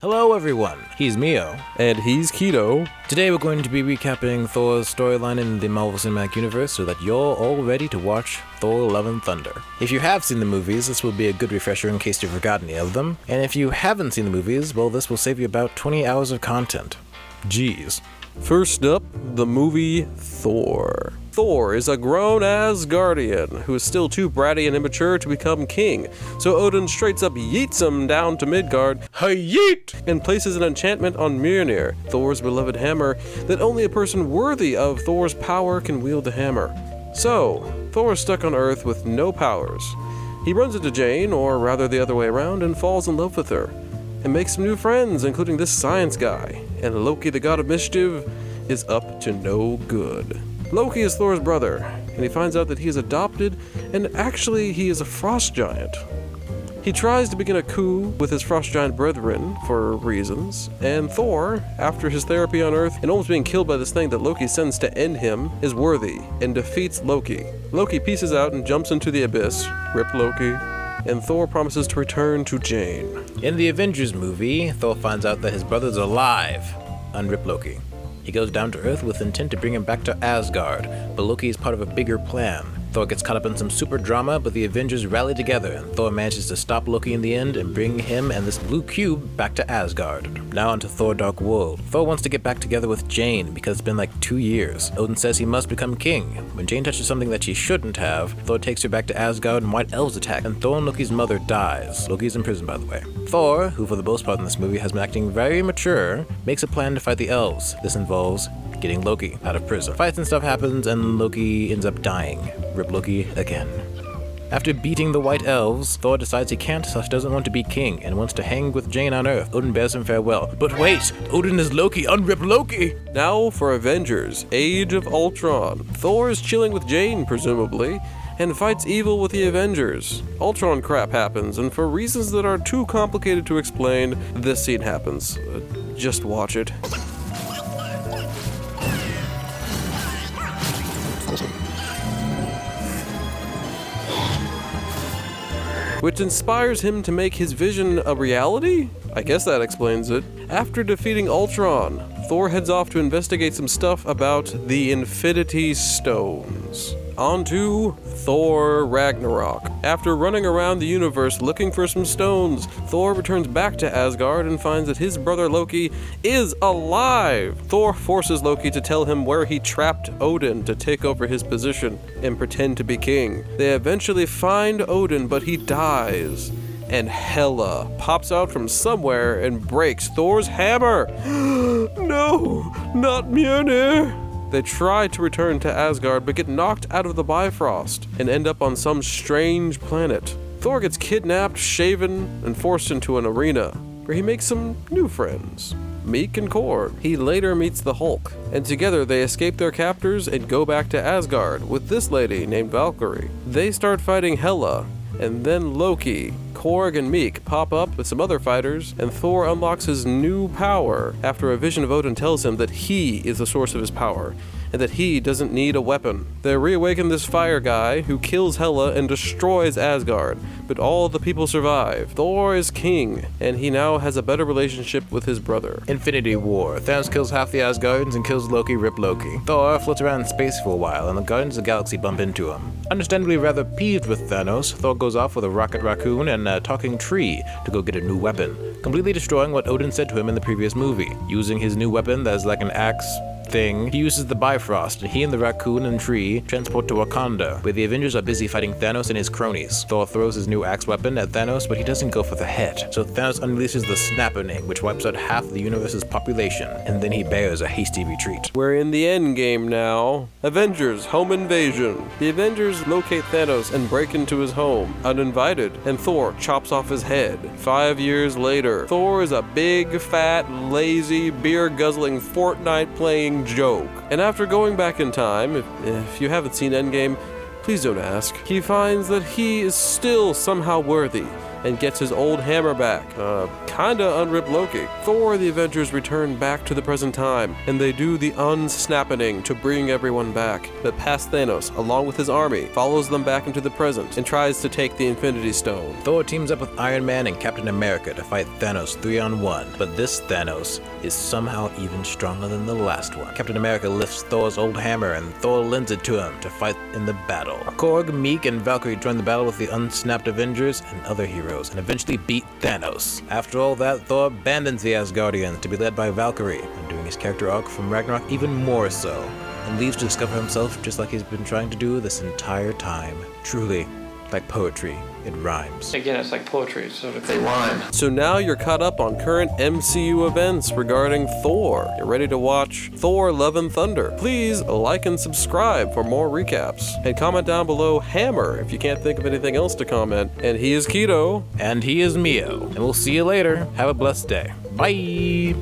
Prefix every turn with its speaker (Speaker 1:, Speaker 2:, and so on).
Speaker 1: Hello everyone, he's Mio.
Speaker 2: And he's Keto.
Speaker 1: Today we're going to be recapping Thor's storyline in the Marvel Cinematic Universe so that you're all ready to watch Thor Love and Thunder. If you have seen the movies, this will be a good refresher in case you've forgotten any of them. And if you haven't seen the movies, well, this will save you about 20 hours of content. Jeez.
Speaker 2: First up, the movie Thor. Thor is a grown Asgardian who is still too bratty and immature to become king, so Odin straight up yeets him down to Midgard, yeet, and places an enchantment on Mjölnir, Thor's beloved hammer, that only a person worthy of Thor's power can wield the hammer. So, Thor is stuck on Earth with no powers. He runs into Jane, or rather the other way around, and falls in love with her, and makes some new friends, including this science guy, and Loki, the god of mischief, is up to no good. Loki is Thor's brother, and he finds out that he is adopted, and actually he is a frost giant. He tries to begin a coup with his frost giant brethren for reasons, and Thor, after his therapy on Earth and almost being killed by this thing that Loki sends to end him, is worthy and defeats Loki. Loki pieces out and jumps into the abyss, rip Loki, and Thor promises to return to Jane.
Speaker 1: In the Avengers movie, Thor finds out that his brother's alive, unrip Loki. He goes down to Earth with intent to bring him back to Asgard, but Loki is part of a bigger plan. Thor gets caught up in some super drama, but the Avengers rally together, and Thor manages to stop Loki in the end and bring him and this blue cube back to Asgard. Now onto Thor Dark World. Thor wants to get back together with Jane because it's been like 2 years. Odin says he must become king. When Jane touches something that she shouldn't have, Thor takes her back to Asgard and White Elves attack, and Thor and Loki's mother dies. Loki's in prison, by the way. Thor, who for the most part in this movie has been acting very mature, makes a plan to fight the elves. This involves getting Loki out of prison. Fights and stuff happens, and Loki ends up dying. Rip Loki again. After beating the White Elves, Thor decides he can't, so he doesn't want to be king, and wants to hang with Jane on Earth. Odin bears him farewell. But wait! Odin is Loki! Unrip Loki!
Speaker 2: Now for Avengers Age of Ultron. Thor is chilling with Jane, presumably, and fights evil with the Avengers. Ultron crap happens, and for reasons that are too complicated to explain, this scene happens. Just watch it. Which inspires him to make his vision a reality? I guess that explains it. After defeating Ultron, Thor heads off to investigate some stuff about the Infinity Stones. On to Thor Ragnarok. After running around the universe looking for some stones, Thor returns back to Asgard and finds that his brother Loki is alive. Thor forces Loki to tell him where he trapped Odin to take over his position and pretend to be king. They eventually find Odin, but he dies. And Hela pops out from somewhere and breaks Thor's hammer. No, not Mjölnir. They try to return to Asgard but get knocked out of the Bifrost and end up on some strange planet. Thor gets kidnapped, shaven, and forced into an arena where he makes some new friends, Meek and Korg. He later meets the Hulk, and together they escape their captors and go back to Asgard with this lady named Valkyrie. They start fighting Hela, and then Loki, Korg, and Meek pop up with some other fighters, and Thor unlocks his new power after a vision of Odin tells him that he is the source of his power, and that he doesn't need a weapon. They reawaken this fire guy who kills Hela and destroys Asgard, but all the people survive. Thor is king, and he now has a better relationship with his brother.
Speaker 1: Infinity War. Thanos kills half the Asgardians and kills Loki, rip Loki. Thor floats around in space for a while, and the Guardians of the Galaxy bump into him. Understandably rather peeved with Thanos, Thor goes off with a rocket raccoon and a talking tree to go get a new weapon, completely destroying what Odin said to him in the previous movie. Using his new weapon that is like an axe thing, he uses the Bifrost, and he and the raccoon and tree transport to Wakanda, where the Avengers are busy fighting Thanos and his cronies. Thor throws his new axe weapon at Thanos, but he doesn't go for the head, so Thanos unleashes the Snapperning, which wipes out half the universe's population, and then he bears a hasty retreat.
Speaker 2: We're in the Endgame now. Avengers Home Invasion. The Avengers locate Thanos and break into his home, uninvited, and Thor chops off his head. 5 years later, Thor is a big, fat, lazy, beer-guzzling, Fortnite-playing joke. And after going back in time, if you haven't seen Endgame, please don't ask, he finds that he is still somehow worthy and gets his old hammer back. Kinda unrip Loki. Thor, the Avengers return back to the present time, and they do the unsnapping to bring everyone back. But past Thanos, along with his army, follows them back into the present and tries to take the Infinity Stone.
Speaker 1: Thor teams up with Iron Man and Captain America to fight Thanos 3-on-1, but this Thanos is somehow even stronger than the last one. Captain America lifts Thor's old hammer and Thor lends it to him to fight in the battle. Korg, Meek, and Valkyrie join the battle with the unsnapped Avengers and other heroes and eventually beat Thanos. After all that, Thor abandons the Asgardians to be led by Valkyrie, and doing his character arc from Ragnarok even more so, and leaves to discover himself just like he's been trying to do this entire time. Truly, like poetry, it rhymes.
Speaker 3: Again, it's like poetry, so if they rhyme.
Speaker 2: So now you're caught up on current MCU events regarding Thor. You're ready to watch Thor: Love and Thunder. Please like and subscribe for more recaps. And comment down below Hammer if you can't think of anything else to comment. And he is Keto.
Speaker 1: And he is Mio. And we'll see you later. Have a blessed day. Bye!